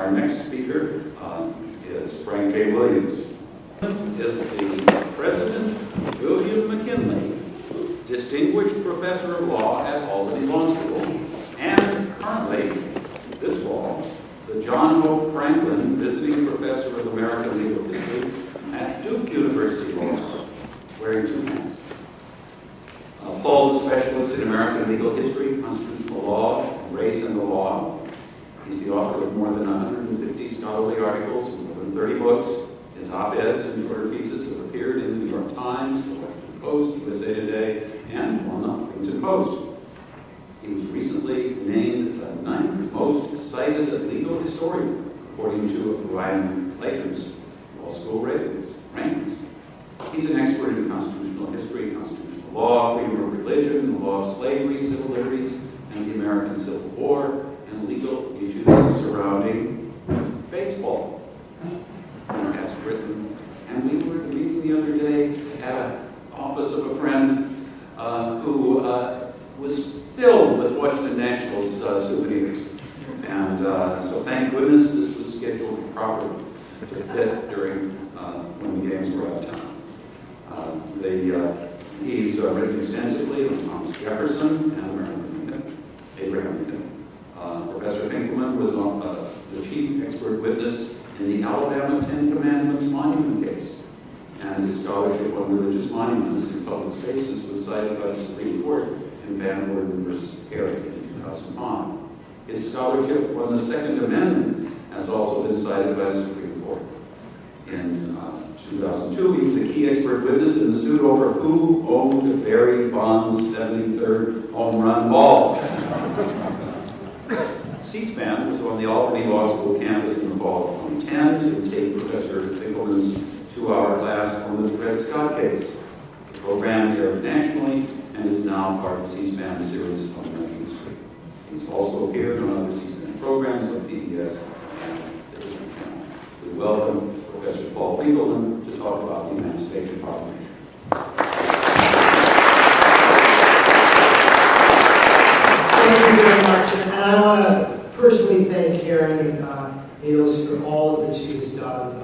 Our next speaker is Frank J. Williams. Is the President William McKinley, Distinguished Professor of Law at Albany Law School, and currently, this fall, the John Hope Franklin Visiting Professor of American Legal History at Duke University Law School, wearing two hats. Paul's a specialist in American legal history, constitutional law, and race and the law. He's the author of more than 150 scholarly articles, more than 30 books. His op-eds and shorter pieces have appeared in the New York Times, the Washington Post, USA Today, and on the Huffington Post. He was recently named the 9th most cited legal historian, according to Ryan Clayton's law school rankings. He's an expert in constitutional history, constitutional law, freedom of religion, the law of slavery, civil liberties, and the American Civil War, and legal issues surrounding baseball. He has written, and we were meeting the other day at an office of a friend who was filled with Washington Nationals souvenirs. And so thank goodness this was scheduled properly to fit during when the games were out of town. He's written extensively on Thomas Jefferson and Abraham Lincoln. Professor Finkelman was the chief expert witness in the Alabama Ten Commandments monument case. And his scholarship on religious monuments in public spaces was cited by the Supreme Court in Van Orden versus Perry in 2005. His scholarship on the Second Amendment has also been cited by the Supreme Court. In 2002, he was a key expert witness in the suit over who owned Barry Bonds' 73rd home run ball. C-SPAN was on the Albany Law School campus in the fall of 2010 to take Professor Finkelman's 2-hour class on the Dred Scott case. The program aired nationally and is now part of C-SPAN's series on American history. He's also appeared on other C-SPAN programs like PBS and the History Channel. We welcome Professor Paul Finkelman to talk about the Emancipation Proclamation. Thank you very much, and I want to personally thank Karen Niels for all that she's done.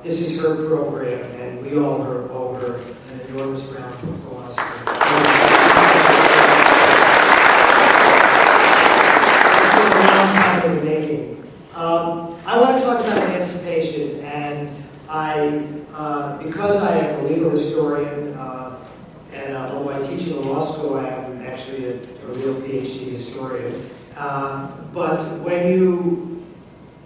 This is her program, and we all owe her an enormous round of applause. It's been a long time in the making. I want to talk about emancipation, and because I am a legal historian, and although I teach in a law school, I am actually a real PhD historian. But when you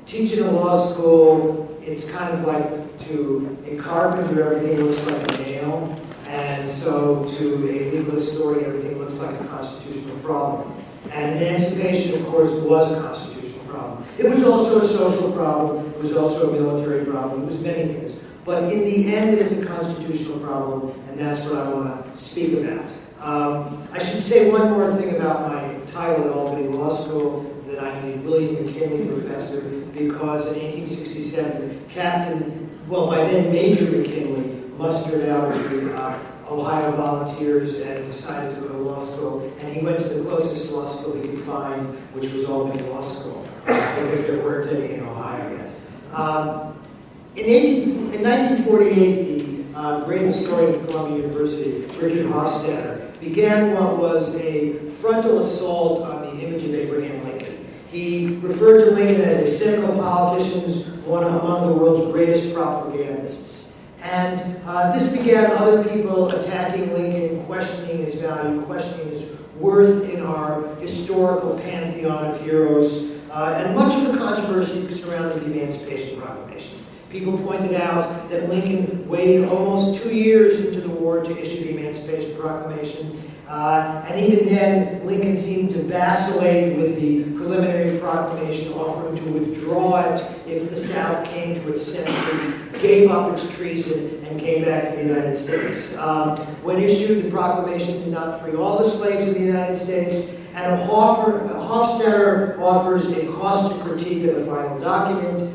teach in a law school, it's kind of like to a carpenter, everything looks like a nail, and so to a legal historian, everything looks like a constitutional problem. And emancipation, of course, was a constitutional problem. It was also a social problem. It was also a military problem. It was many things. But in the end, it is a constitutional problem, and that's what I want to speak about. I should say one more thing about my title at Albany Law School, that I'm the William McKinley Professor, because in 1867, by then Major McKinley mustered out of the Ohio Volunteers and decided to go to law school, and he went to the closest law school he could find, which was Albany Law School, because there weren't any in Ohio yet. In 1948, the great historian of Columbia University, Richard Hofstadter, began what was a frontal assault on the image of Abraham Lincoln. He referred to Lincoln as a cynical politician, one among the world's greatest propagandists. And this began other people attacking Lincoln, questioning his value, questioning his worth in our historical pantheon of heroes, and much of the controversy surrounding the Emancipation Proclamation. People pointed out that Lincoln waited almost 2 years into the war to issue the Emancipation Proclamation. And even then, Lincoln seemed to vacillate with the preliminary proclamation, offering to withdraw it if the South came to its senses, gave up its treason, and came back to the United States. When issued, the proclamation did not free all the slaves of the United States, and Hofstadter offers a caustic critique of the final document,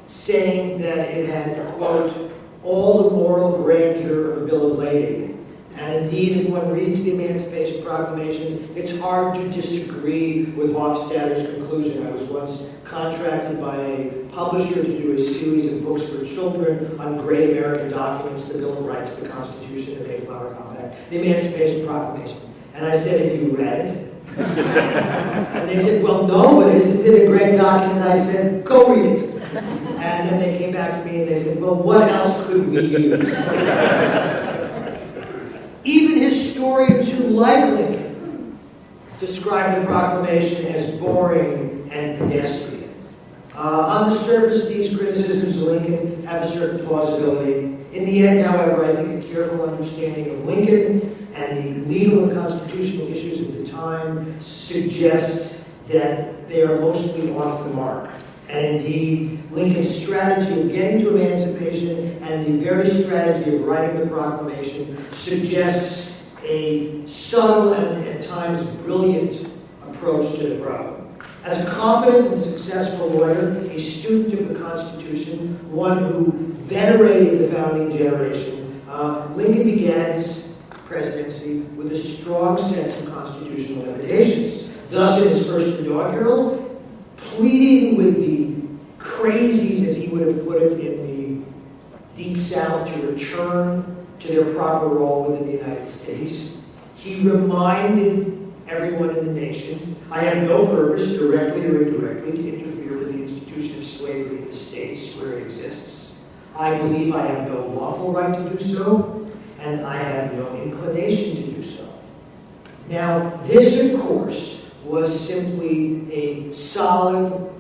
saying that it had, quote, all the moral grandeur of a bill of lading. And indeed, if one reads the Emancipation Proclamation, it's hard to disagree with Hofstadter's conclusion. I was once contracted by a publisher to do a series of books for children on great American documents, the Bill of Rights, the Constitution, the Mayflower Compact, the Emancipation Proclamation. And I said, have you read it? And they said, well, no, but isn't it a great document? I said, go read it. And then they came back to me and they said, well, what else could we use? Even historians who like Lincoln describe the proclamation as boring and pedestrian. On the surface, these criticisms of Lincoln have a certain plausibility. In the end, however, I think a careful understanding of Lincoln and the legal and constitutional issues of the time suggests that they are mostly off the mark. And indeed, Lincoln's strategy of getting to emancipation and the very strategy of writing the proclamation suggests a subtle and at times brilliant approach to the problem. As a competent and successful lawyer, a student of the Constitution, one who venerated the founding generation, Lincoln began his presidency with a strong sense of constitutional limitations. Thus, in his first inaugural, pleading with the crazies, as he would have put it, in the Deep South to return to their proper role within the United States, he reminded everyone in the nation, I have no purpose, directly or indirectly, to interfere with the institution of slavery in the states where it exists. I believe I have no lawful right to do so, and I have no inclination to do so. Now, this, of course, was simply a solid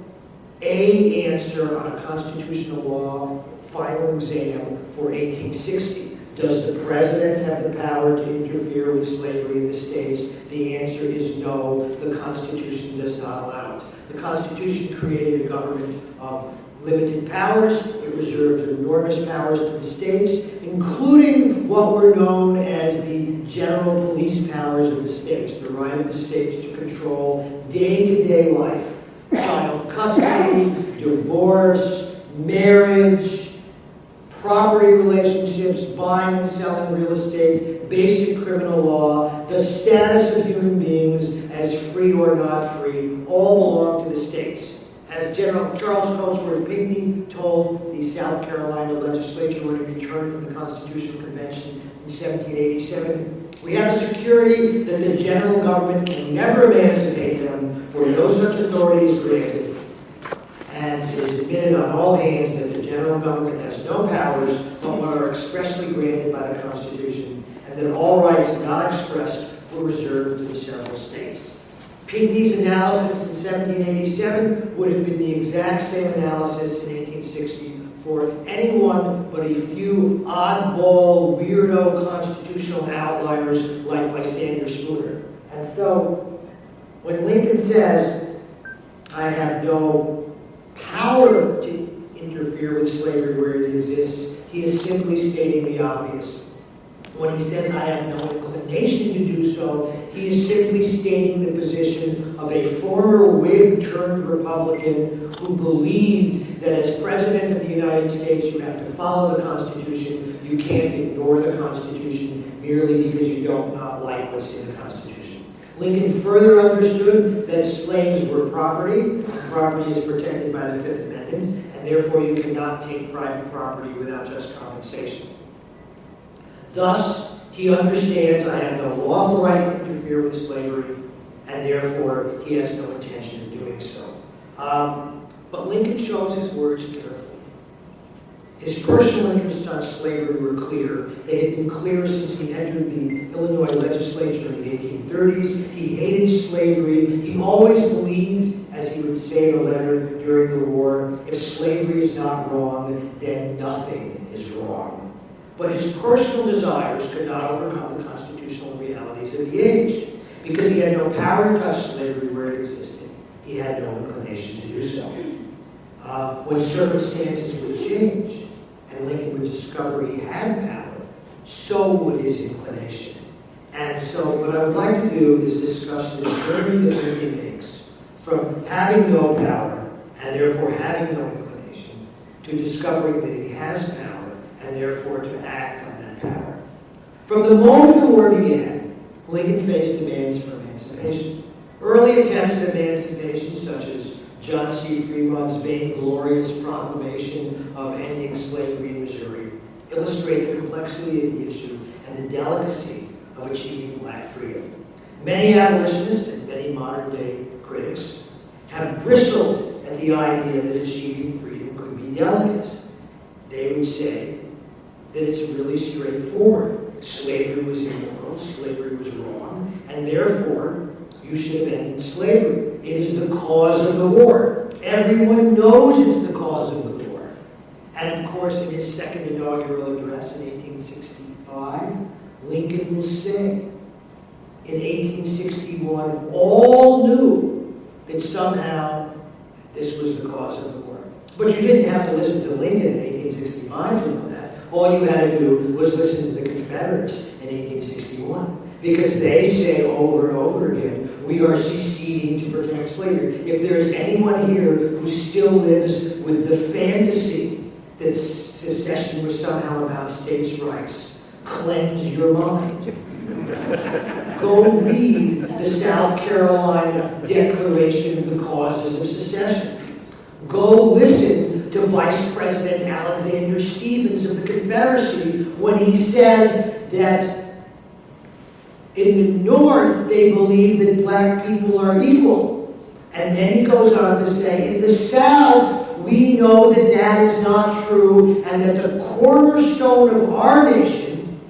answer on a constitutional law final exam for 1860. Does the president have the power to interfere with slavery in the states? The answer is no. The Constitution does not allow it. The Constitution created a government of limited powers. It reserved enormous powers to the states, including what were known as the general police powers of the states, the right of the states to control day-to-day life, child custody, divorce, marriage, property relationships, buying and selling real estate, basic criminal law, the status of human beings as free or not free, all belong to the states. As General Charles Cosworth Pinckney told the South Carolina legislature when it returned from the Constitutional Convention in 1787, we have a security that the general government can never emancipate them, for no such authority is granted. And it is admitted on all hands that the general government has no powers but what are expressly granted by the Constitution, and that all rights not expressed were reserved to the several states. Pinckney's analysis in 1787 would have been the exact same analysis in 1860 for anyone but a few oddball, weirdo constitutional outliers like Lysander Spooner. And so, when Lincoln says, I have no power to interfere with slavery where it exists, he is simply stating the obvious. When he says, I have no inclination to do so, he is simply stating the position of a former Whig turned Republican who believed that as President of the United States, you have to follow the Constitution. You can't ignore the Constitution merely because you don't not like what's in the Constitution. Lincoln further understood that slaves were property. Property is protected by the Fifth Amendment, and therefore you cannot take private property without just compensation. Thus, he understands I have no lawful right to interfere with slavery, and therefore he has no intention of doing so. But Lincoln chose his words carefully. His personal interests on slavery were clear. They had been clear since he entered the Illinois legislature in the 1830s. He hated slavery. He always believed, as he would say in a letter during the war, if slavery is not wrong, then nothing is wrong. But his personal desires could not overcome the constitutional realities of the age. Because he had no power to touch slavery where it existed, he had no inclination to do so. When circumstances would change, and Lincoln would discover he had power, so would his inclination. And so what I would like to do is discuss the journey that Lincoln makes from having no power, and therefore having no inclination, to discovering that he has power, and therefore to act on that power. From the moment the war began, Lincoln faced demands for emancipation. Early attempts at emancipation, such as John C. Fremont's vainglorious proclamation of ending slavery in Missouri, illustrate the complexity of the issue and the delicacy of achieving black freedom. Many abolitionists and many modern-day critics have bristled at the idea that achieving freedom could be delicate. They would say that it's really straightforward. Slavery was immoral, slavery was wrong, and therefore you should have ended slavery. It is the cause of the war. Everyone knows it's the cause of the war. And of course, in his second inaugural address in 1865, Lincoln will say, in 1861, all knew that somehow this was the cause of the war. But you didn't have to listen to Lincoln in 1865 to know that. All you had to do was listen to the Confederates in 1861. Because they say over and over again, we are seceding to protect slavery. If there's anyone here who still lives with the fantasy that secession was somehow about states' rights, cleanse your mind. Go read the South Carolina Declaration of the Causes of Secession. Go listen to Vice President Alexander Stephens of the Confederacy when he says that in the North they believe that black people are equal. And then he goes on to say, in the South we know that that is not true and that the cornerstone of our nation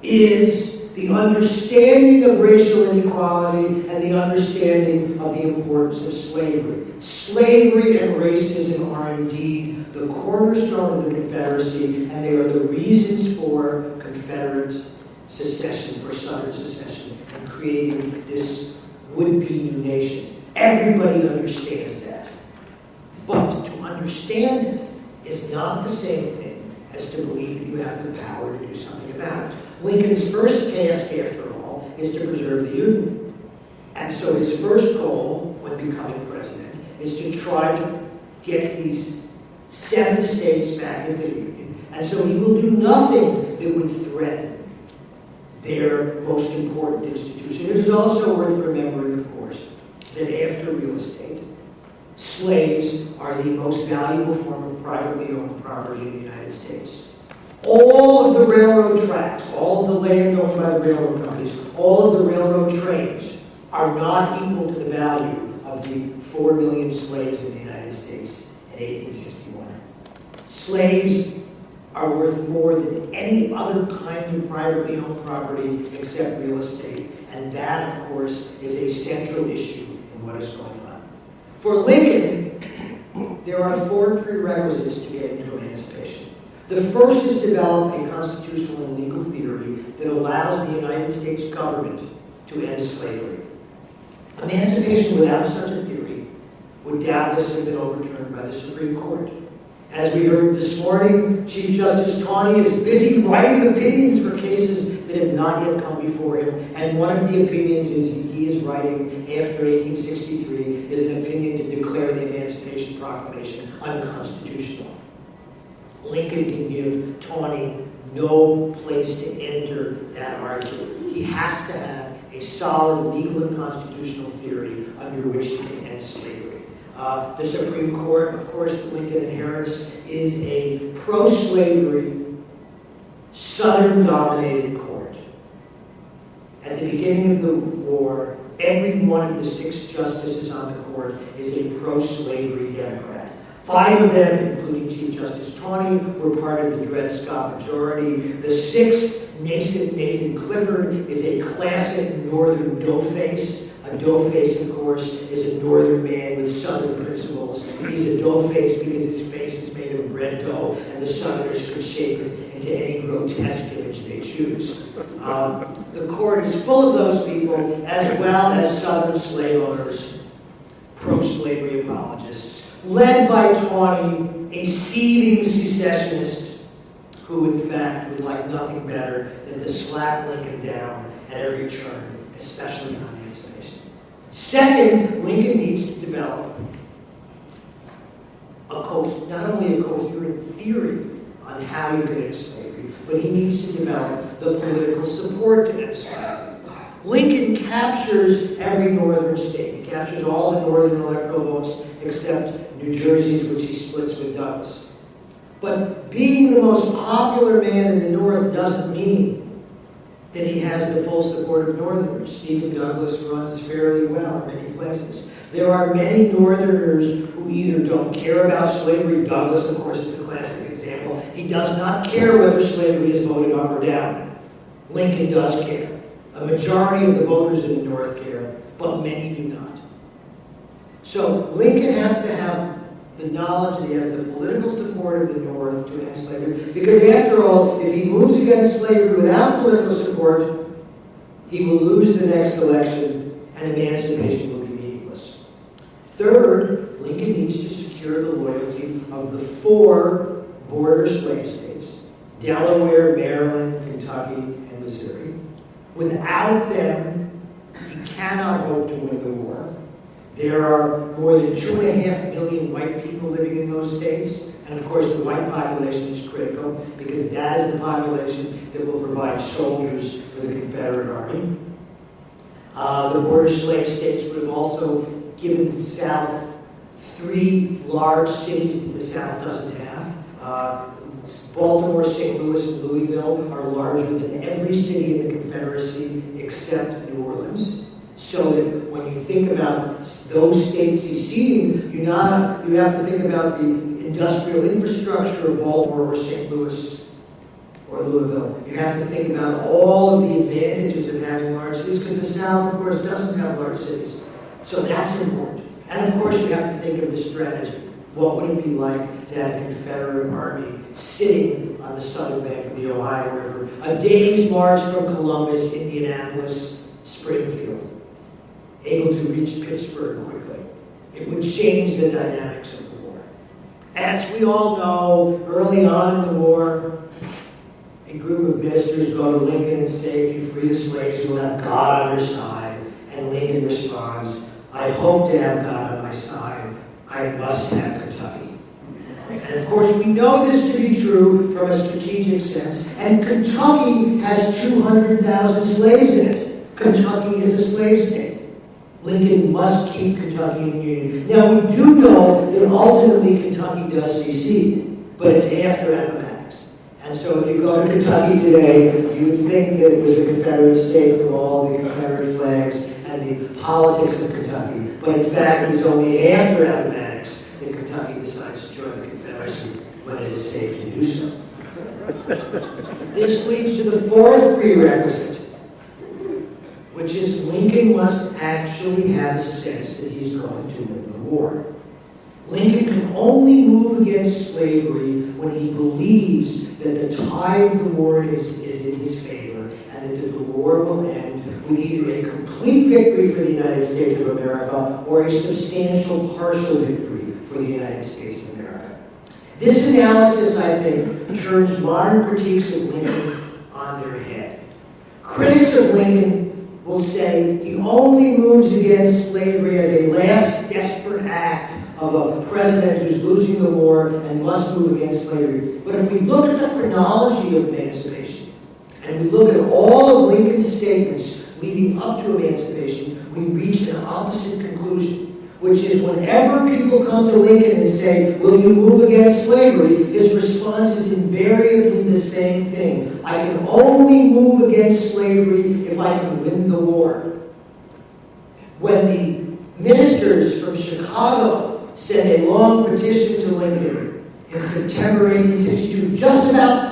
is the understanding of racial inequality and the understanding of the importance of slavery. Slavery and racism are indeed the cornerstone of the Confederacy, and they are the reasons for Confederate secession, for Southern secession, and creating this would-be new nation. Everybody understands that. But to understand it is not the same thing as to believe that you have the power to do something about it. Lincoln's first task, after all, is to preserve the Union. And so his first goal, when becoming president, is to try to get these 7 states back in the Union. And so he will do nothing that would threaten their most important institution. It is also worth remembering, of course, that after real estate, slaves are the most valuable form of privately owned property in the United States. All of the railroad tracks, all of the land owned by the railroad companies, all of the railroad trains are not equal to the value of the 4 million slaves in the United States in 1861. Slaves are worth more than any other kind of privately owned property except real estate. And that, of course, is a central issue in what is going on. For Lincoln, there are 4 prerequisites to get into emancipation. The first is to develop a constitutional and legal theory that allows the United States government to end slavery. Emancipation without such a theory would doubtless have been overturned by the Supreme Court. As we heard this morning, Chief Justice Taney is busy writing opinions for cases that have not yet come before him, and one of the opinions he is writing after 1863 is an opinion to declare the Emancipation Proclamation unconstitutional. Lincoln can give Taney no place to enter that argument. He has to have a solid legal and constitutional theory under which he can end slavery. The Supreme Court, of course, that Lincoln inherits, is a pro-slavery, Southern-dominated court. At the beginning of the war, every one of the 6 justices on the court is a pro-slavery Democrat. 5 of them, including Chief Justice Taney, were part of the Dred Scott majority. The 6th, Nathan Clifford, is a classic Northern doughface. A doughface, of course, is a Northern man with Southern principles. He's a doughface because his face is made of bread dough, and the Southerners could shape it into any grotesque image they choose. The court is full of those people, as well as Southern slave owners, pro-slavery apologists, led by Taney, a seething secessionist who, in fact, would like nothing better than to slap Lincoln down at every turn, especially on emancipation. Second, Lincoln needs to develop not only a coherent theory on how you get into slavery, but he needs to develop the political support to end slavery. Lincoln captures every northern state. He captures all the northern electoral votes except New Jersey's, which he splits with Douglas. But being the most popular man in the North doesn't mean that he has the full support of Northerners. Stephen Douglas runs fairly well in many places. There are many Northerners who either don't care about slavery. Douglas, of course, is the classic example. He does not care whether slavery is voted up or down. Lincoln does care. A majority of the voters in the North care, but many do not. So Lincoln has to have the knowledge that he has the political support of the North to end slavery, because after all, if he moves against slavery without political support, he will lose the next election and emancipation will be meaningless. Third, Lincoln needs to secure the loyalty of the 4 border slave states, Delaware, Maryland, Kentucky, and Missouri. Without them, he cannot hope to win the war. There are more than 2.5 million white people living in those states, and of course the white population is critical because that is the population that will provide soldiers for the Confederate Army. The border slave states would have also given the South 3 large cities that the South doesn't have. Baltimore, St. Louis, and Louisville are larger than every city in the Confederacy except New Orleans. So that when you think about those states seceding, you have to think about the industrial infrastructure of Baltimore or St. Louis or Louisville. You have to think about all of the advantages of having large cities, because the South, of course, doesn't have large cities. So that's important. And of course, you have to think of the strategy. What would it be like to have a Confederate army sitting on the southern bank of the Ohio River, a day's march from Columbus, Indianapolis, Springfield, able to reach Pittsburgh quickly? It would change the dynamics of the war. As we all know, early on in the war, a group of ministers go to Lincoln and say, if you free the slaves, you'll have God on your side. And Lincoln responds, I hope to have God on my side. I must have Kentucky. And of course, we know this to be true from a strategic sense. And Kentucky has 200,000 slaves in it. Kentucky is a slave state. Lincoln must keep Kentucky in the Union. Now, we do know that ultimately Kentucky does secede, but it's after Appomattox. And so if you go to Kentucky today, you would think that it was a Confederate state from all the Confederate flags and the politics of Kentucky. But in fact, it was only after Appomattox that Kentucky decides to join the Confederacy when it is safe to do so. This leads to the 4th prerequisite, which is Lincoln must actually have a sense that he's going to win the war. Lincoln can only move against slavery when he believes that the tide of the war is in his favor and that the war will end with either a complete victory for the United States of America or a substantial partial victory for the United States of America. This analysis, I think, turns modern critiques of Lincoln on their head. Critics of Lincoln will say he only moves against slavery as a last desperate act of a president who's losing the war and must move against slavery. But if we look at the chronology of emancipation, and we look at all of Lincoln's statements leading up to emancipation, we reach an opposite conclusion, which is whenever people come to Lincoln and say, will you move against slavery, his response is invariably the same thing. I can only move against slavery if I can win the war. When the ministers from Chicago sent a long petition to Lincoln in September 1862, just about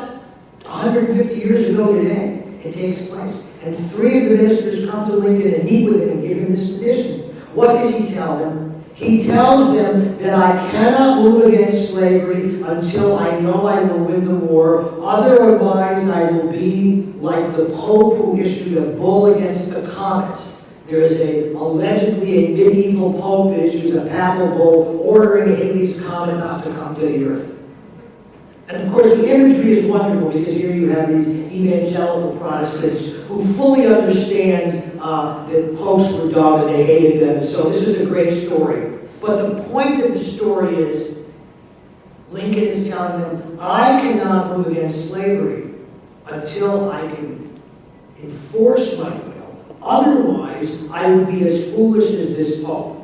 150 years ago today, it takes place. And 3 of the ministers come to Lincoln and meet with him and give him this petition. What does he tell them? He tells them that I cannot move against slavery until I know I will win the war. Otherwise, I will be like the Pope who issued a bull against the comet. There is allegedly a medieval Pope that issues a papal bull ordering Halley's Comet not to come to the earth. And of course, the imagery is wonderful because here you have these evangelical Protestants who fully understand that popes were dumb and they hated them. So this is a great story. But the point of the story is Lincoln is telling them, I cannot move against slavery until I can enforce my will. Otherwise, I would be as foolish as this Pope.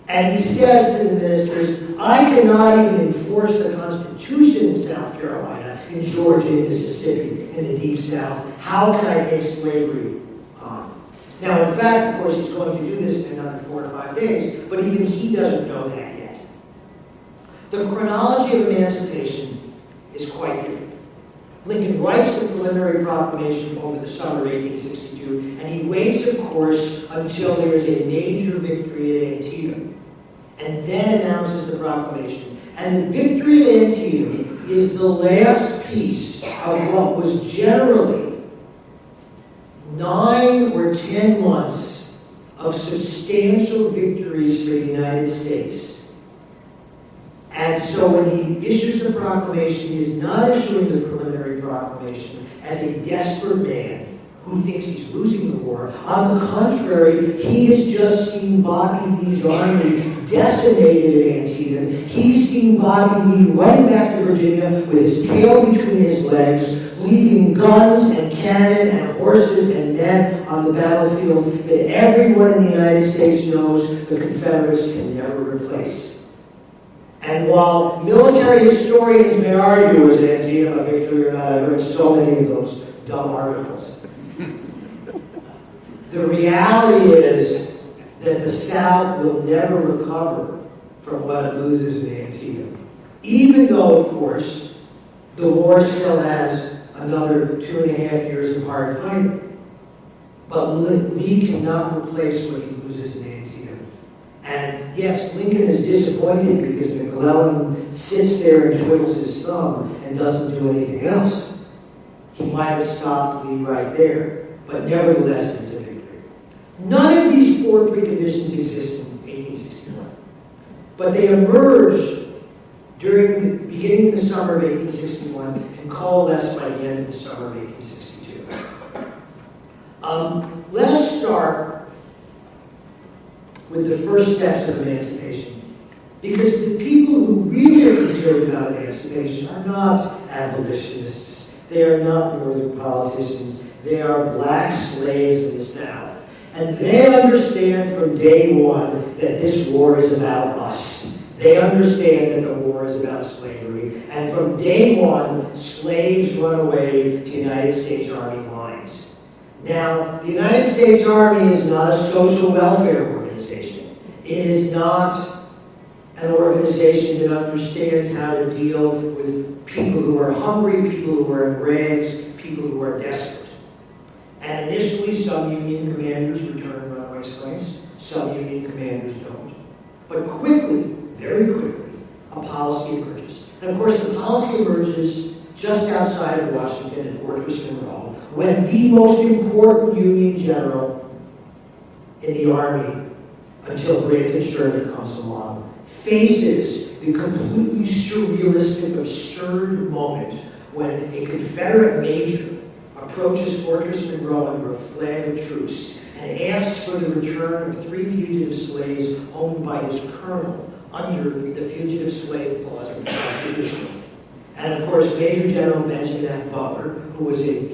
And he says to the ministers, I cannot even enforce the Constitution in South Carolina, in Georgia, in Mississippi, in the Deep South. How can I take slavery on? Now, in fact, of course, he's going to do this in another 4 or 5 days, but even he doesn't know that yet. The chronology of emancipation is quite different. Lincoln writes the preliminary proclamation over the summer of 1862, and he waits, of course, until there is a major victory at Antietam, and then announces the proclamation. And the victory at Antietam is the last piece of what was generally 9 or 10 months of substantial victories for the United States. And so when he issues the proclamation, he is not issuing the preliminary proclamation as a desperate man who thinks he's losing the war. On the contrary, he has just seen Bobby Lee's army decimated at Antietam. He's seen Bobby Lee running back to Virginia with his tail between his legs, leaving guns and cannon and horses and men on the battlefield that everyone in the United States knows the Confederates can never replace. And while military historians may argue was Antietam a victory or not, I've read so many of those dumb articles. The reality is that the South will never recover from what it loses in Antietam. Even though, of course, the war still has another 2.5 years of hard fighting. But Lee cannot replace what he loses in Antietam. And yes, Lincoln is disappointed because McClellan sits there and twiddles his thumb and doesn't do anything else. He might have stopped Lee right there, but nevertheless it's a victory. None of these 4 preconditions exist in 1861, but they emerge during the beginning of the summer of 1861 and coalesce by the end of the summer of 1862. Let us start with the first steps of emancipation, because the people who really are concerned about emancipation are not abolitionists. They are not northern politicians. They are black slaves in the South. And they understand from day one that this war is about us. They understand that the war is about slavery. And from day one, slaves run away to United States Army lines. Now, the United States Army is not a social welfare organization. It is not an organization that understands how to deal with people who are hungry, people who are in rags, people who are desperate. And initially, some Union commanders return runaway slaves. Some Union commanders don't. But quickly, very quickly, a policy emerges. And of course, the policy emerges just outside of Washington at Fortress Monroe, when the most important Union general in the Army, until Grant Sherman comes along, faces the completely surrealistic, absurd moment when a Confederate major approaches Fortress Monroe under a flag of truce and asks for the return of 3 fugitive slaves owned by his colonel under the Fugitive Slave Clause of the Constitution. And of course, Major General Benjamin F. Butler, who was a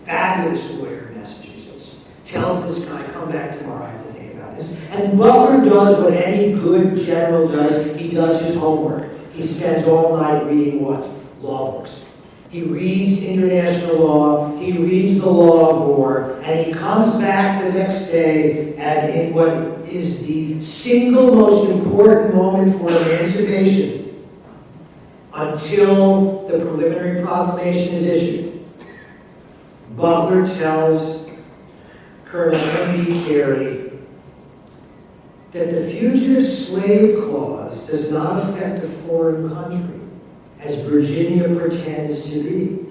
fabulous lawyer in Massachusetts, tells this guy, come back tomorrow, I have to think about this. And Butler does what any good general does. He does his homework. He spends all night reading what? Law books. He reads international law, he reads the law of war, and he comes back the next day and in what is the single most important moment for emancipation until the preliminary proclamation is issued. Butler tells Colonel M.B. Carey that the Fugitive Slave Clause does not affect a foreign country, as Virginia pretends to be.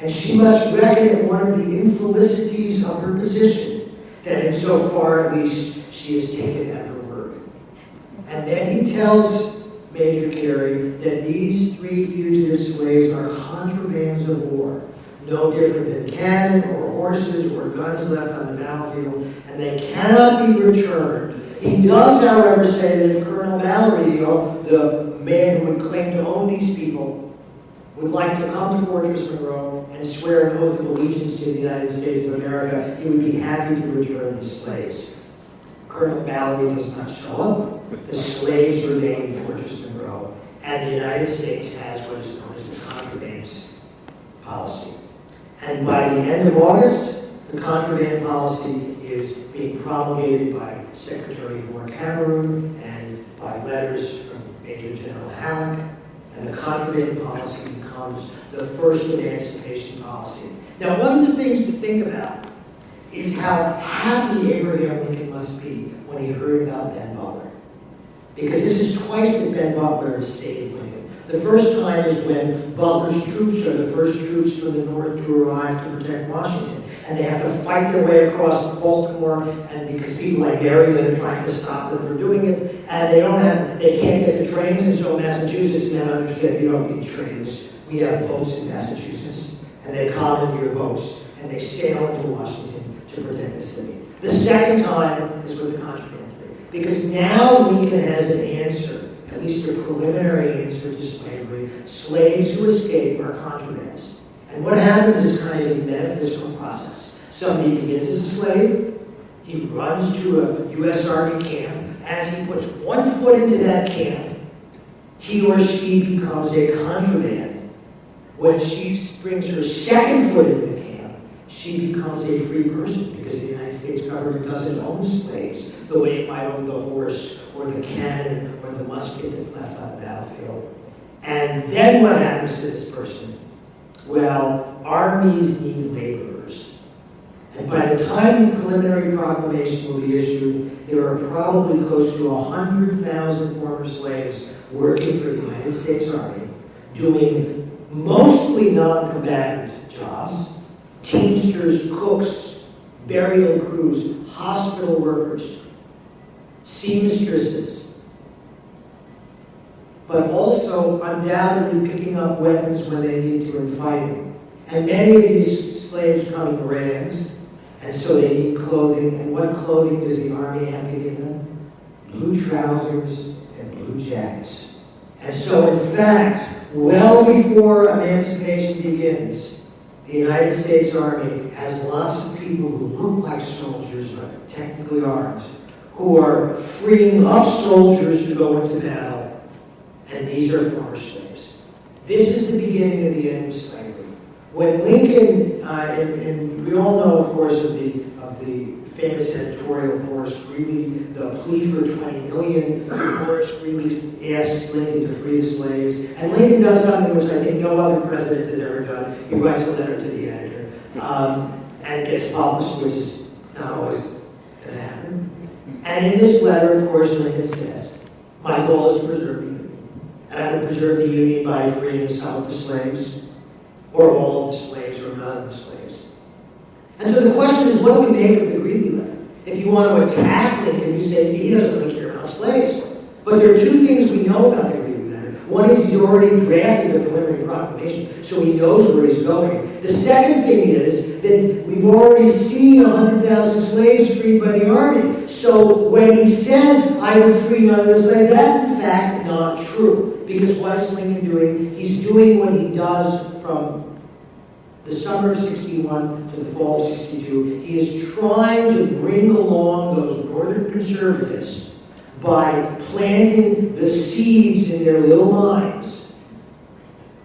And she must reckon it one of the infelicities of her position, that insofar at least she has taken at her word. And then he tells Major Carey that these 3 fugitive slaves are contrabands of war, no different than cannon or horses or guns left on the battlefield, and they cannot be returned. He does, however, say that if Colonel Mallory, the man who would claim to own these people, would like to come to Fortress Monroe and swear an oath of allegiance to the United States of America, he would be happy to return his slaves. Colonel Mallory does not show up. The slaves remain in Fortress Monroe, and the United States has what is known as the contraband policy. And by the end of August, the contraband policy is being promulgated by Secretary of War Cameron and by letters from Major General Halleck, and the contraband policy becomes the first emancipation policy. Now, one of the things to think about is how happy Abraham Lincoln must be when he heard about Ben Butler. Because this is twice that Ben Butler has saved Lincoln. The first time is when Butler's troops are the first troops from the north to arrive to protect Washington. And they have to fight their way across Baltimore, and because people like Marion are trying to stop them from doing it, and they can't get the trains, and so Massachusetts men understand you don't need trains. We have boats in Massachusetts, and they commandeer boats, and they sail into Washington to protect the city. The second time is with the contraband theory, because now Lincoln has an answer, at least a preliminary answer to slavery. Slaves who escape are contrabands. And what happens is kind of a metaphysical process. Somebody begins as a slave, he runs to a U.S. Army camp. As he puts one foot into that camp, he or she becomes a contraband. When she brings her second foot into the camp, she becomes a free person, because the United States government doesn't own slaves the way it might own the horse or the cannon or the musket that's left on the battlefield. And then what happens to this person? Well, armies need laborers. And by the time the preliminary proclamation will be issued, there are probably close to 100,000 former slaves working for the United States Army, doing mostly non-combatant jobs: teamsters, cooks, burial crews, hospital workers, seamstresses, but also undoubtedly picking up weapons when they need to in fighting. And many of these slaves come in rags, and so they need clothing. And what clothing does the Army have to give them? Blue trousers and blue jackets. And so, in fact, well before emancipation begins, the United States Army has lots of people who look like soldiers but technically aren't, who are freeing up soldiers to go into battle. And these are former slaves. This is the beginning of the end of slavery. When Lincoln, and we all know, of course, of the famous editorial of Horace Greeley, the plea for 20 million. Horace Greeley asks Lincoln to free the slaves, and Lincoln does something which I think no other president has ever done. He writes a letter to the editor, and gets published, which is not always going to happen. And in this letter, of course, Lincoln says, "My goal is to preserve the Union. And I would preserve the Union by freeing some of the slaves, or all of the slaves, or none of the slaves." And so the question is, what do we make of the Greeley letter? If you want to attack Lincoln, you say, see, he doesn't really care about slaves. But there are two things we know about the Greeley letter. One is he's already drafted the preliminary proclamation, so he knows where he's going. The second thing is that we've already seen 100,000 slaves freed by the Army. So when he says, I would free none of the slaves, that's in fact not true. Because what is Lincoln doing? He's doing what he does from the summer of 61 to the fall of 62. He is trying to bring along those northern conservatives by planting the seeds in their little minds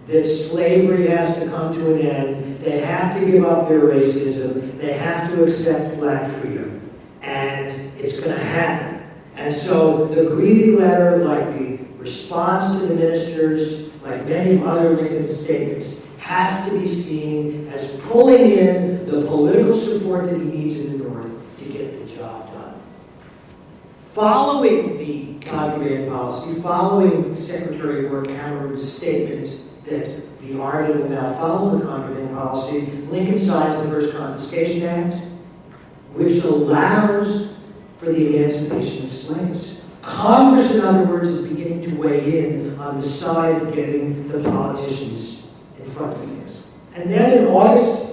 that slavery has to come to an end. They have to give up their racism. They have to accept black freedom. And it's going to happen. And so the Greeley letter, like the response to the ministers, like many other Lincoln statements, has to be seen as pulling in the political support that he needs in the North to get the job done. Following the contraband policy, following Secretary of War Cameron's statement that the Army will now follow the contraband policy, Lincoln signs the First Confiscation Act, which allows for the emancipation of slaves. Congress, in other words, is beginning to weigh in on the side of getting the politicians in front of this. And then in August,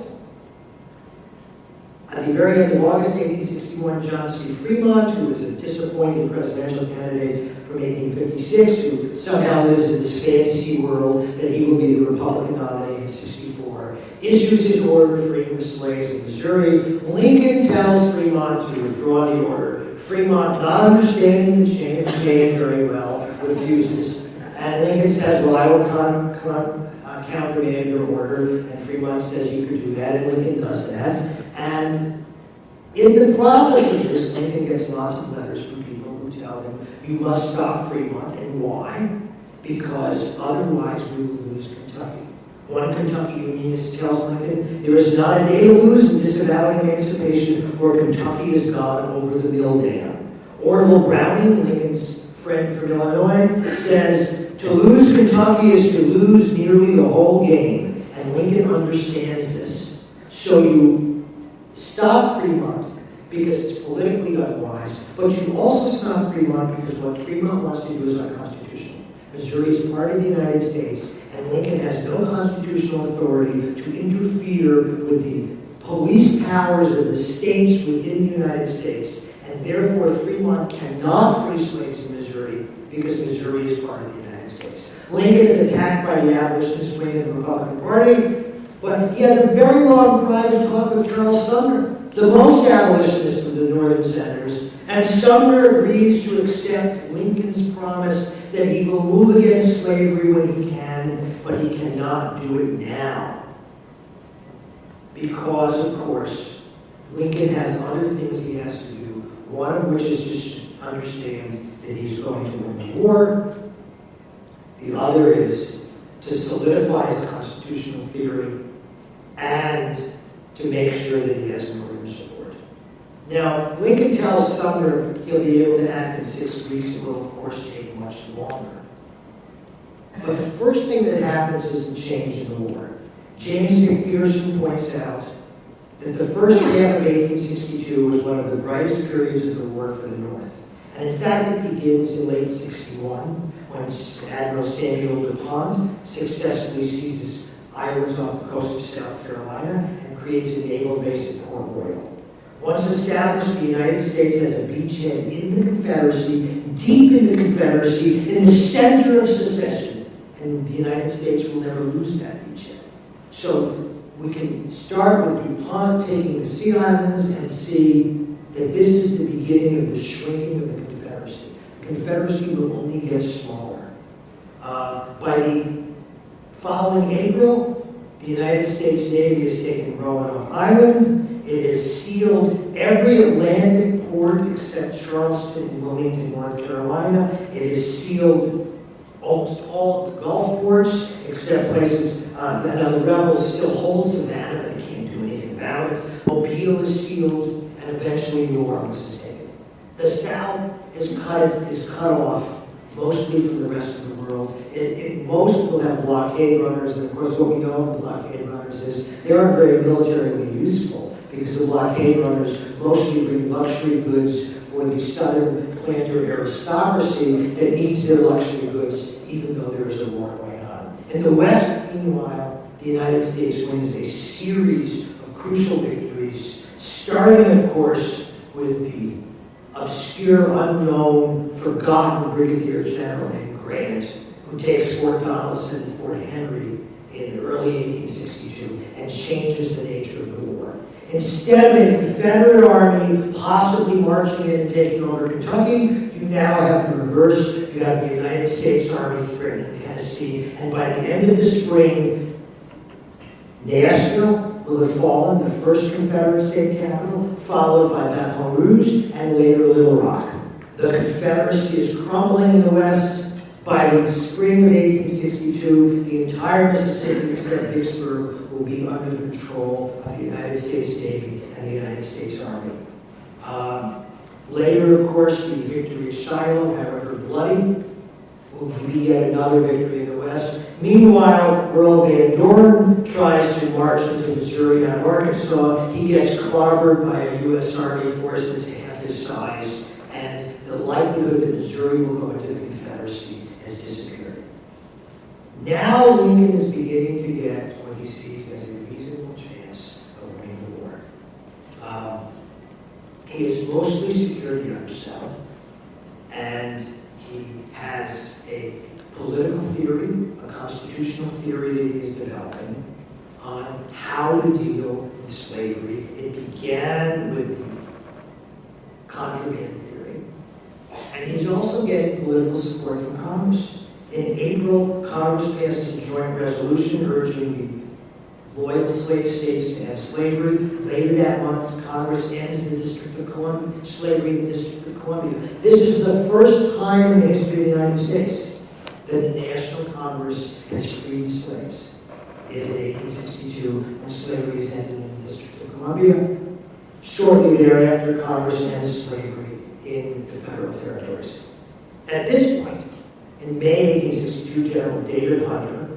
the the very end of August 1861, John C. Fremont, who was a disappointing presidential candidate from 1856, who somehow lives in this fantasy world that he will be the Republican nominee in 64, issues his order freeing the slaves in Missouri. Lincoln tells Fremont to withdraw the order. Fremont, not understanding the chain of command very well, refuses. And Lincoln says, well, I will countermand your order. And Fremont says you could do that, and Lincoln does that. And in the process of this, Lincoln gets lots of letters from people who tell him, you must stop Fremont. And why? Because otherwise we will lose Kentucky. One Kentucky Unionist tells Lincoln, there is not a day to lose in disavowing emancipation, or Kentucky is gone over the mill dam. Orville Browning, Lincoln's friend from Illinois, says, to lose Kentucky is to lose nearly the whole game. And Lincoln understands this. So you stop Fremont because it's politically unwise, but you also stop Fremont because what Fremont wants to do is unconstitutional. Missouri is part of the United States, and Lincoln has no constitutional authority to interfere with the police powers of the states within the United States, and therefore Fremont cannot free slaves in Missouri because Missouri is part of the United States. Lincoln is attacked by the abolitionist wing of the Republican Party, but he has a very long private talk with Charles Sumner, the most abolitionist of the Northern senators, and Sumner agrees to accept Lincoln's promise that he will move against slavery when he can, but he cannot do it now. Because, of course, Lincoln has other things he has to do, one of which is to understand that he's going to win the war. The other is to solidify his constitutional theory and to make sure that he has Northern support. Now, Lincoln tells Sumner he'll be able to act in 6 weeks. It will, of course, take much longer. But the first thing that happens is the change in the war. James McPherson points out that the first half of 1862 was one of the brightest periods of the war for the North. And in fact, it begins in late 61, when Admiral Samuel DuPont successfully seizes islands off the coast of South Carolina and creates a naval base at Port Royal. Once established, the United States has a beachhead in the Confederacy, deep in the Confederacy, in the center of secession. And the United States will never lose that beachhead. So we can start with DuPont taking the Sea Islands and see that this is the beginning of the shrinking of the Confederacy. The Confederacy will only get smaller. By the following April, the United States Navy has taken Roanoke Island. It has sealed every Atlantic port except Charleston and Wilmington, North Carolina. It has sealed almost all of the Gulf ports except places that the rebels still hold Savannah, but they can't do anything about it. Mobile is sealed, and eventually New Orleans is taken. The South is cut off mostly from the rest of the world. Most will have blockade runners, and of course what we know of blockade runners is they aren't very militarily useful because the blockade runners mostly bring luxury goods for the southern planter aristocracy that needs their luxury goods even though there is a war going on. In the West, meanwhile, the United States wins a series of crucial victories, starting, of course, with the obscure, unknown, forgotten Brigadier General named Grant, who takes Fort Donelson and Fort Henry in early 1862 and changes the nature of the war. Instead of a Confederate army possibly marching in and taking over Kentucky, you now have the reverse. You have the United States Army threatening Tennessee, and by the end of the spring, Nashville will have fallen, the first Confederate state capital, followed by Baton Rouge and later Little Rock. The Confederacy is crumbling in the West. By the spring of 1862, the entire Mississippi except Vicksburg will be under the control of the United States Navy and the United States Army. Later, of course, the victory at Shiloh, however bloody, will be yet another victory in the West. Meanwhile, Earl Van Dorn tries to march into Missouri out of Arkansas. He gets clobbered by a U.S. Army force that's half his size, and the likelihood that Missouri will go into the Confederacy has disappeared. Now Lincoln is beginning to get what he sees as a reasonable chance of winning the war. mostly security under South, and he has a political theory, a constitutional theory that he is developing on how to deal with slavery. It began with the contraband theory, and he's also getting political support from Congress. In April, Congress passed a joint resolution urging the loyal slave states to end slavery. Later that month, Congress ends the District of Columbia, slavery in the District of Columbia. This is the first time in the history of the United States that the National Congress has freed slaves. Is in 1862, when slavery is ended in the District of Columbia. Shortly thereafter, Congress ends slavery in the federal territories. At this point, in May 1862, General David Hunter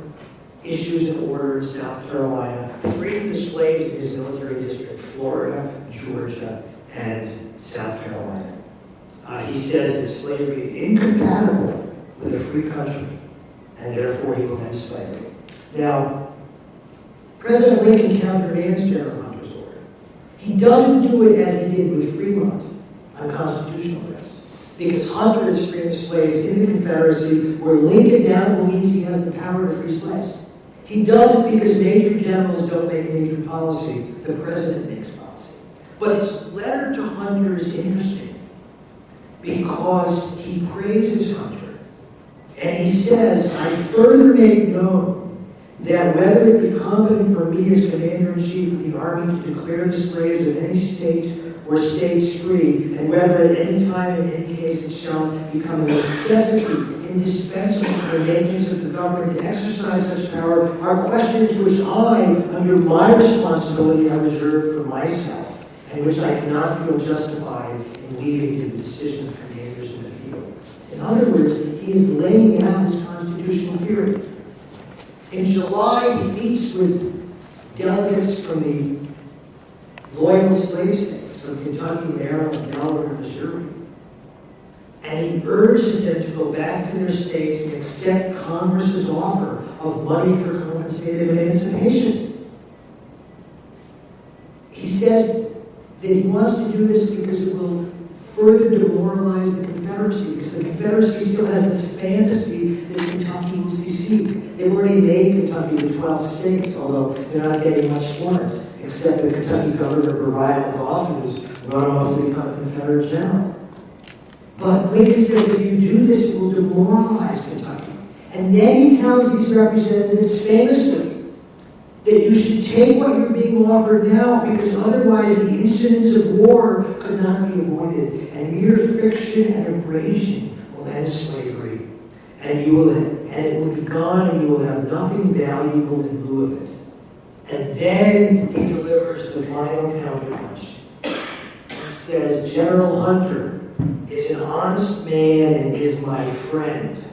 issues an order in South Carolina freeing the slaves in his military district, Florida, Georgia, and South Carolina. He says that slavery is incompatible with a free country, and therefore he will end slavery. Now, President Lincoln countermands General Hunter's order. He doesn't do it as he did with Fremont on constitutional grounds, because Hunter is freeing the slaves in the Confederacy, where Lincoln now believes he has the power to free slaves. He does it because major generals don't make major policy. The president makes policy. But his letter to Hunter is interesting because he praises Hunter. And he says, I further make known that whether it be competent for me as Commander-in-Chief of the Army to declare the slaves of any state or states free, and whether at any time in any case it shall become a necessity indispensable to the maintenance of the government to exercise such power, are questions which I, under my responsibility, have reserved for myself, and which I cannot feel justified in leaving to the decision of commanders in the field. In other words, he is laying out his constitutional theory. In July, he meets with delegates from the loyal slave states, from Kentucky, Maryland, Delaware, and Missouri. And he urges them to go back to their states and accept Congress's offer of money for compensated emancipation. He says that he wants to do this because it will further demoralize the Confederacy, because the Confederacy still has this fantasy that Kentucky will secede. They've already made Kentucky the 12th state, although they're not getting much for it, except the Kentucky governor, Berial Goff, who's run off to become Confederate general. But Lincoln says if you do this, it will demoralize Kentucky. And then he tells these representatives famously that you should take what you're being offered now, because otherwise the incidents of war could not be avoided, and mere friction and abrasion will end slavery, and it will be gone, and you will have nothing valuable in lieu of it. And then he delivers the final counterpunch. He says, General Hunter is an honest man and is my friend.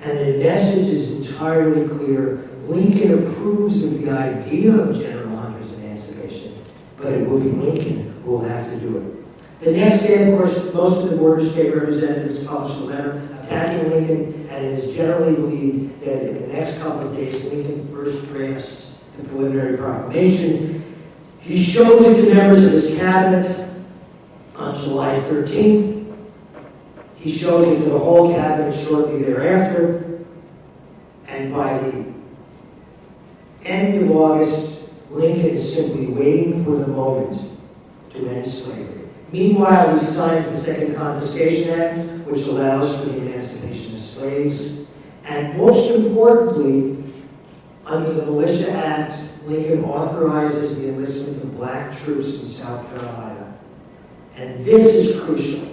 And the message is entirely clear. Lincoln approves of the idea of General Hunter's emancipation, but it will be Lincoln who will have to do it. The next day, of course, most of the border state representatives published a letter attacking Lincoln, and it is generally believed that in the next couple of days, Lincoln first drafts the preliminary proclamation. He shows it to members of his cabinet on July 13th. He shows it to the whole cabinet shortly thereafter, and by the end of August, Lincoln is simply waiting for the moment to end slavery. Meanwhile, he signs the Second Confiscation Act, which allows for the emancipation of slaves. And most importantly, under the Militia Act, Lincoln authorizes the enlistment of black troops in South Carolina. And this is crucial,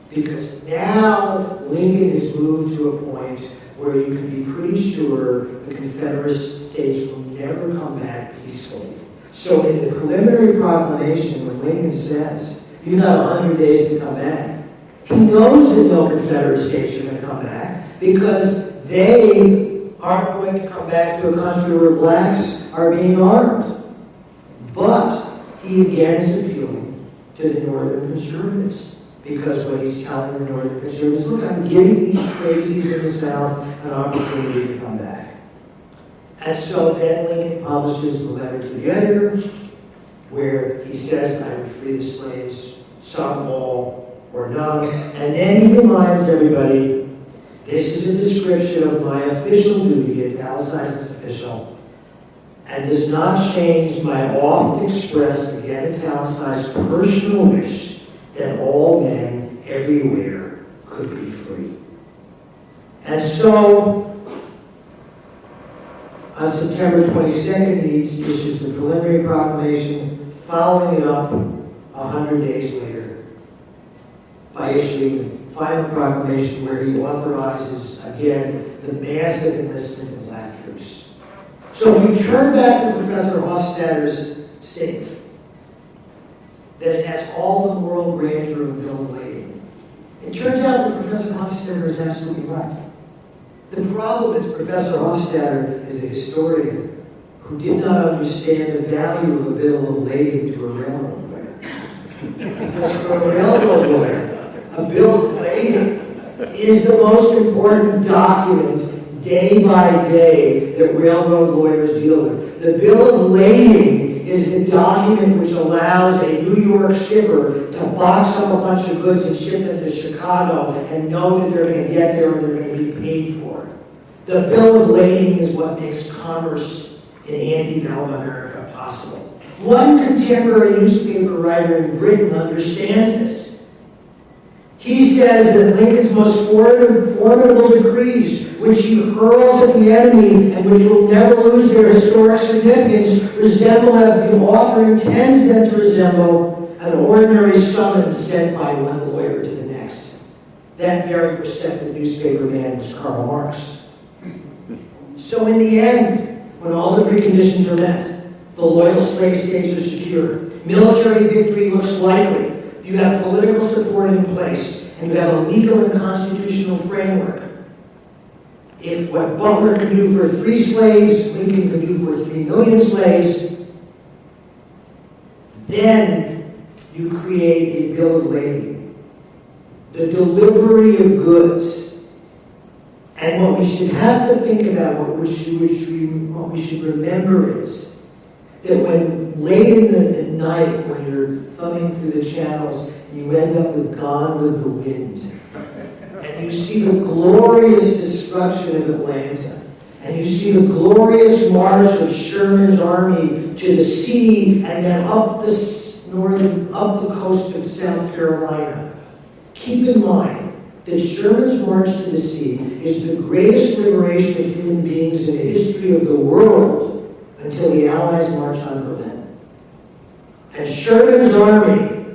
because now Lincoln is moved to a point where you can be pretty sure the Confederate States will never come back peacefully. So in the preliminary proclamation, when Lincoln says, you got 100 days to come back, he knows that no Confederate States are going to come back, because they aren't going to come back to a country where blacks are being armed. But he again is appealing to the Northern conservatives, because what he's telling the Northern conservatives, look, I'm giving these crazies in the South an opportunity to come back. And so then Lincoln publishes the letter to the editor, where he says, I would free the slaves some, all, or none. And then he reminds everybody, this is a description of my official duty, italicized official, and does not change my oft-expressed, again italicized, personal wish that all men everywhere could be free. And so, on September 22nd, he issues the preliminary proclamation, following it up 100 days later by issuing the final proclamation where he authorizes, again, the massive enlistment of black troops. So if we turn back to Professor Hofstadter's statement, that it has all the moral grandeur of Bill of Lading, it turns out that Professor Hofstadter is absolutely right. The problem is Professor Hofstadter is a historian who did not understand the value of a bill of lading to a railroad lawyer. Because for a railroad lawyer, a bill of lading is the most important document day by day that railroad lawyers deal with. The bill of lading is the document which allows a New York shipper to box up a bunch of goods and ship them to Chicago and know that they're going to get there and they're going to be paid for it. The bill of lading is what makes commerce in antebellum America possible. One contemporary newspaper writer in Britain understands this. He says that Lincoln's most formidable decrees, which he hurls at the enemy and which will never lose their historic significance, resemble, as the author intends them to resemble, an ordinary summons sent by one lawyer to the next. That very perceptive newspaper man was Karl Marx. So in the end, when all the preconditions are met, the loyal slave states are secure, military victory looks likely, you have political support in place, and you have a legal and constitutional framework. If what Butler could do for 3 slaves, Lincoln could do for 3 million slaves, then you create a bill of lading. The delivery of goods. And what we should have to think about, what we should remember is that when late at night, when you're thumbing through the channels, you end up with Gone with the Wind, and you see the glorious destruction of Atlanta, and you see the glorious march of Sherman's army to the sea, and then up the coast of South Carolina. Keep in mind that Sherman's march to the sea is the greatest liberation of human beings in the history of the world until the Allies march on Berlin. And Sherman's army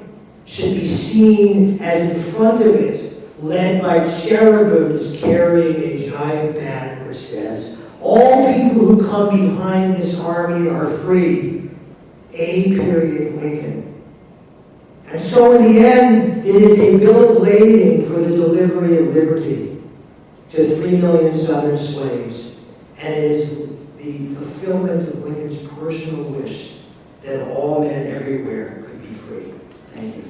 should be seen as in front of it, led by cherubims carrying a giant banner which says, "All people who come behind this army are free. A. Lincoln." And so in the end, it is a bill of lading for the delivery of liberty to 3 million Southern slaves. And it is the fulfillment of Lincoln's personal wish that all men everywhere could be free. Thank you.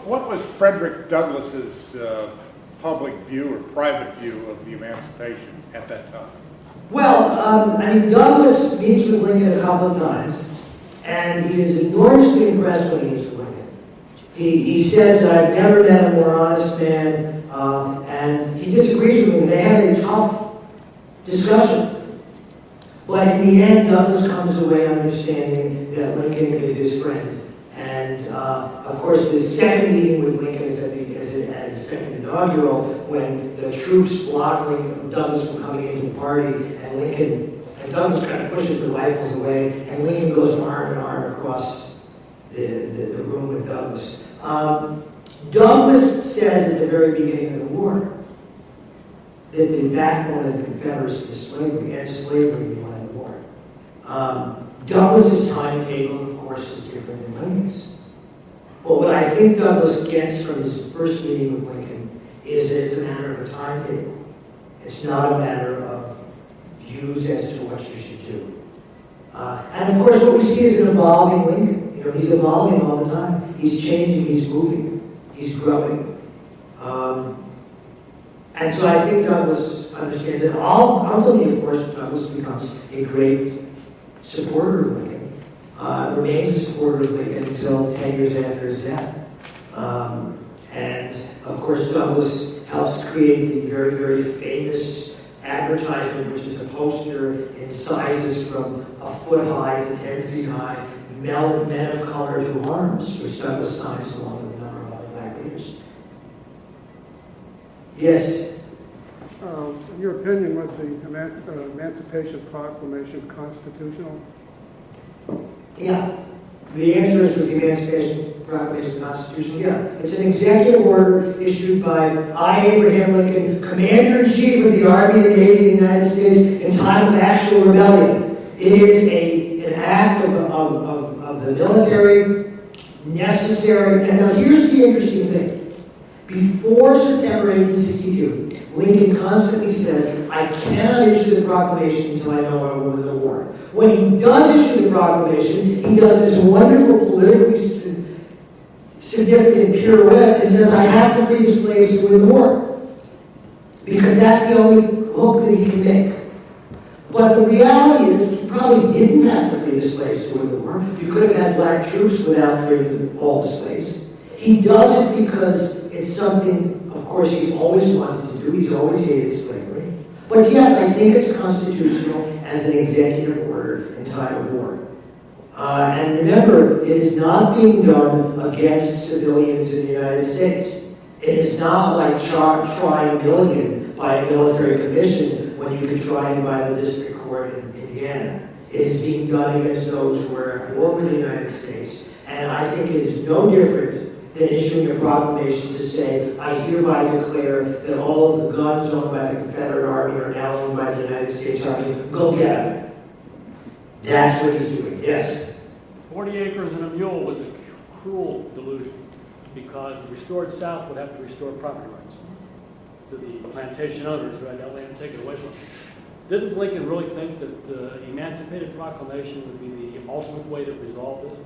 What was Frederick Douglass's public view or private view of the emancipation at that time? Well, Douglass meets with Lincoln a couple of times, and he is enormously impressed when he meets with Lincoln. He says that I've never met a more honest man, and he disagrees with him. They have a tough discussion. But in the end, Douglass comes away understanding that Lincoln is his friend. And of course, the second meeting with Lincoln is at his second inaugural, when the troops block Douglass from coming into the party, and Douglass kind of pushes the rifles away, and Lincoln goes arm in arm across the room with Douglass. Douglass says at the very beginning of the war that the backbone of the Confederacy is slavery, and slavery behind the war. Douglass's timetable, of course, is different than Lincoln's. But what I think Douglass gets from his first meeting with Lincoln is that it's a matter of a timetable. It's not a matter of views as to what you should do. And of course, what we see is an evolving Lincoln. He's evolving all the time. He's changing, he's moving, he's growing. And so I think Douglas understands it. Ultimately, of course, Douglas becomes a great supporter of Lincoln, remains a supporter of Lincoln until 10 years after his death. And of course, Douglas helps create the very, very famous advertisement, which is a poster in sizes from a foot high to 10 feet high, men of color to arms, which Douglas signs along with a number of other black leaders. Yes? In your opinion, was the Emancipation Proclamation constitutional? Yeah. The answer is, was the Emancipation Proclamation constitutional? Yeah. It's an executive order issued by I, Abraham Lincoln, Commander-in-Chief of the Army and Navy of the United States in time of actual rebellion. It is an act of the military, necessary. And now here's the interesting thing. Before September 1862, Lincoln constantly says, I cannot issue the proclamation until I know I will win the war. When he does issue the proclamation, he does this wonderful politically significant pirouette and says, I have to free the slaves to win the war. Because that's the only hook that he can make. But the reality is, he probably didn't have to free the slaves to win the war. You could have had black troops without freeing all the slaves. He does it because it's something, of course, he's always wanted to do. He's always hated slavery. But yes, I think it's constitutional as an executive order in time of war. And remember, it is not being done against civilians in the United States. It is not like trying Milligan by a military commission when you could try him by the district court in Indiana. It is being done against those who are at war with the United States. And I think it is no different than issuing a proclamation to say, I hereby declare that all of the guns owned by the Confederate Army are now owned by the United States Army. Go get them. That's what he's doing. Yes? 40 acres and a mule was a cruel delusion because the restored South would have to restore property rights to the plantation owners who had that land taken away from them. Didn't Lincoln really think that the Emancipated Proclamation would be the ultimate way to resolve this?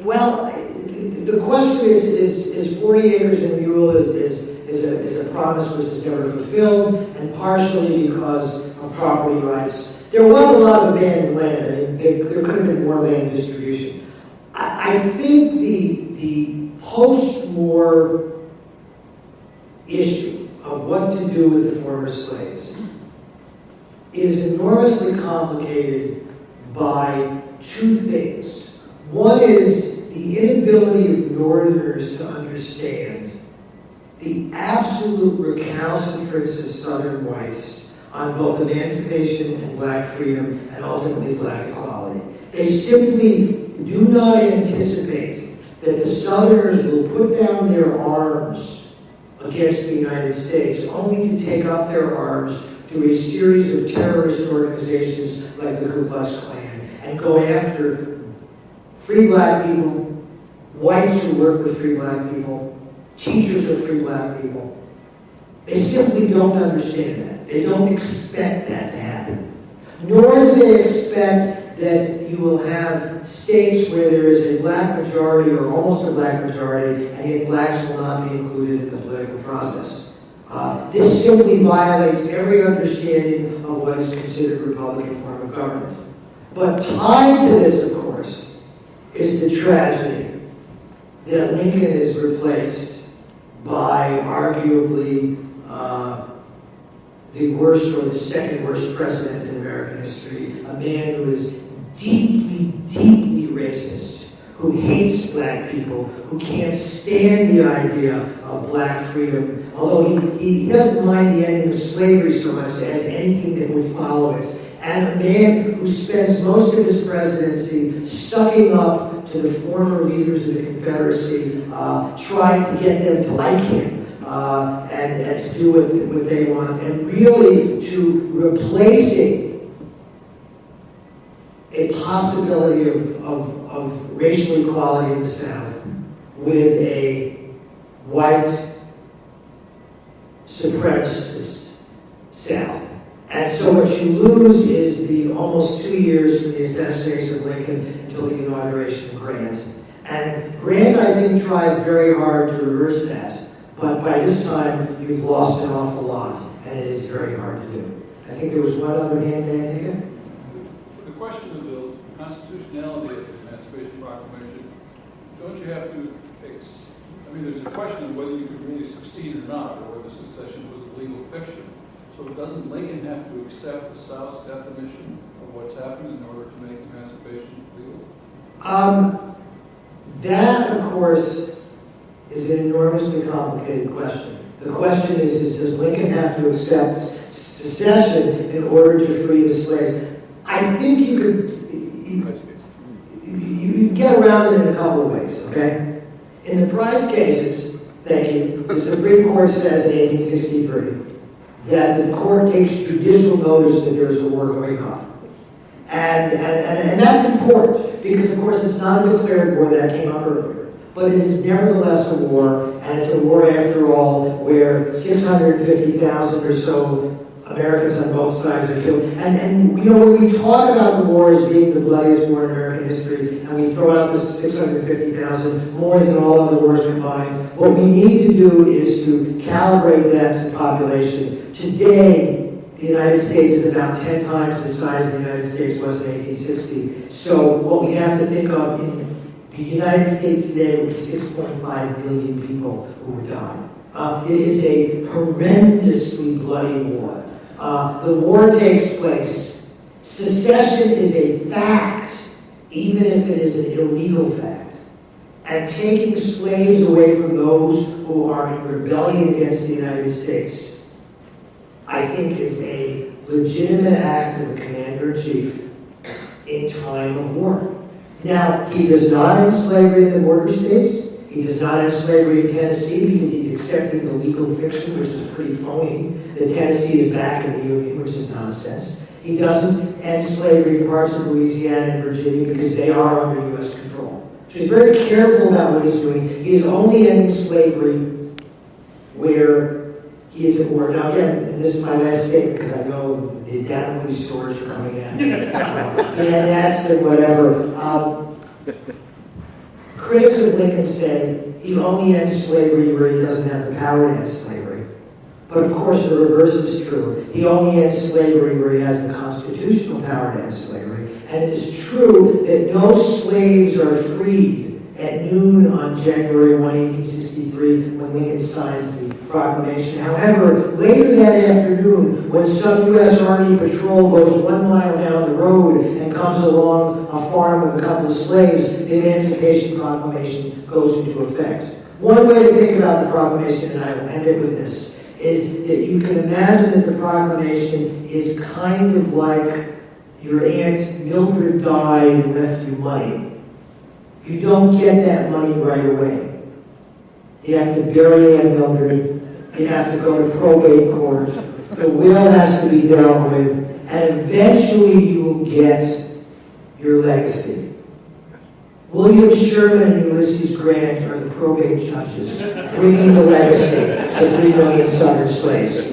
Well, the question is 40 acres and a mule is a promise which is never fulfilled, and partially because of property rights. There was a lot of abandoned land. I mean, there could have been more land distribution. I think the post-war issue of what to do with the former slaves is enormously complicated by two things. One is the inability of Northerners to understand the absolute recalcitrance of Southern whites on both emancipation and black freedom and ultimately black equality. They simply do not anticipate that the Southerners will put down their arms against the United States only to take up their arms through a series of terrorist organizations like the Ku Klux Klan and go after free black people, whites who work with free black people, teachers of free black people. They simply don't understand that. They don't expect that to happen. Nor do they expect that you will have states where there is a black majority or almost a black majority, and yet blacks will not be included in the political process. This simply violates every understanding of what is considered a Republican form of government. But tied to this, of course, is the tragedy that Lincoln is replaced by arguably the worst or the second worst president in American history, a man who is deeply, deeply racist, who hates black people, who can't stand the idea of black freedom, although he doesn't mind the ending of slavery so much as anything that would follow it. And a man who spends most of his presidency sucking up to the former leaders of the Confederacy, trying to get them to like him and to do what they want, and really to replacing a possibility of racial equality in the South with a white supremacist South. And so what you lose is the almost 2 years from the assassination of Lincoln until the inauguration of Grant. And Grant, I think, tries very hard to reverse that, but by this time, you've lost an awful lot, and it is very hard to do. I think there was one other hand, may I take it? The question of the constitutionality of the Emancipation Proclamation, don't you have to, there's a question of whether you could really succeed or not, or whether secession was a legal fiction. So doesn't Lincoln have to accept the South's definition of what's happened in order to make emancipation legal? That, of course, is an enormously complicated question. The question is does Lincoln have to accept secession in order to free the slaves? I think you could get around it in a couple of ways, okay? In the Price cases, thank you, the Supreme Court says in 1863 that the court takes judicial notice that there's a war going on. And that's important because, of course, it's not a declared war that came up earlier. But it is nevertheless a war, and it's a war, after all, where 650,000 or so Americans on both sides are killed. And you know, when we talk about the war as being the bloodiest war in American history, and we throw out the 650,000, more than all other wars combined, what we need to do is to calibrate that to the population. Today, the United States is about 10 times the size the United States was in 1860. So what we have to think of in the United States today would be 6.5 million people who would die. It is a horrendously bloody war. The war takes place. Secession is a fact, even if it is an illegal fact. And taking slaves away from those who are in rebellion against the United States, I think, is a legitimate act of the commander-in-chief in time of war. Now, he does not end slavery in the border states. He does not end slavery in Tennessee because he's accepting the legal fiction, which is pretty phony, that Tennessee is back in the Union, which is nonsense. He doesn't end slavery in parts of Louisiana and Virginia because they are under U.S. control. So he's very careful about what he's doing. He is only ending slavery where he is at war. Now again, and this is my last statement because I know the Damocles swords are coming at me. That's and whatever. Critics of Lincoln say he only ends slavery where he doesn't have the power to end slavery. But of course the reverse is true. He only ends slavery where he has the constitutional power to end slavery. And it is true that no slaves are freed at noon on January 1, 1863, when Lincoln signs the proclamation. However, later that afternoon, when some U.S. Army patrol goes 1 mile down the road and comes along a farm with a couple of slaves, the Emancipation Proclamation goes into effect. One way to think about the proclamation, and I will end it with this, is that you can imagine that the proclamation is kind of like your Aunt Mildred died and left you money. You don't get that money right away. You have to bury Aunt Mildred. You have to go to probate court. The will has to be dealt with. And eventually you will get your legacy. William Sherman and Ulysses Grant are the probate judges, bringing the legacy of 3 million Southern slaves.